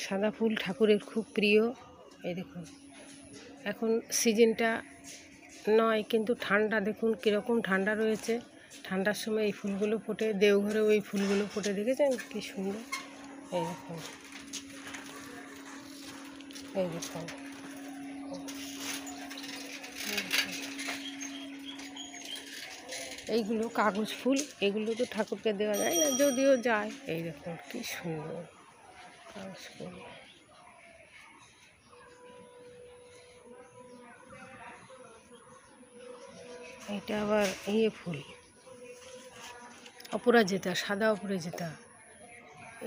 সাদা ফুল ঠাকুরের খুব প্রিয়। এই দেখুন, এখন সিজনটা নয়, কিন্তু ঠান্ডা দেখুন কীরকম ঠান্ডা রয়েছে। ঠান্ডার সময় এই ফুলগুলো ফোটে, দেওঘরেও এই ফুলগুলো ফোটে, দেখেছেন কী সুন্দর। এই দেখুন, এই দেখুন, এইগুলো কাগজ ফুল, এগুলো তো ঠাকুরকে দেওয়া যায় না, যদিও যায়। এই দেখুন কী সুন্দর কাগজ ফুল। এটা আবার ফুল অপরাজিতা, সাদা অপরাজিতা,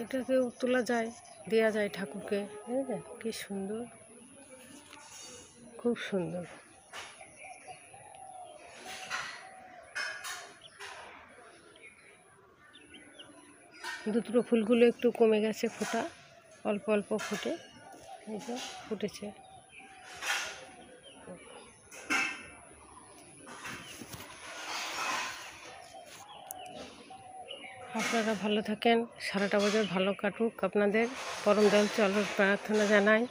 এটাকেও তোলা যায়, দেয়া যায় ঠাকুরকে। বুঝলেন কী সুন্দর, খুব সুন্দর। দুটো ফুলগুলো একটু কমে গেছে ফোটা, অল্প অল্প ফোটে, এই যে ফুটেছে। আপনারা ভালো থাকেন, সারাটা বছর ভালো কাটুক আপনাদের, পরম দয়াল চলার প্রার্থনা জানাই।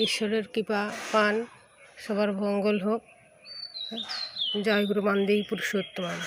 ঈশ্বরের কৃপা পান, সবার মঙ্গল হোক। জয় গুরু বান্দেই পুরুষোত্তম।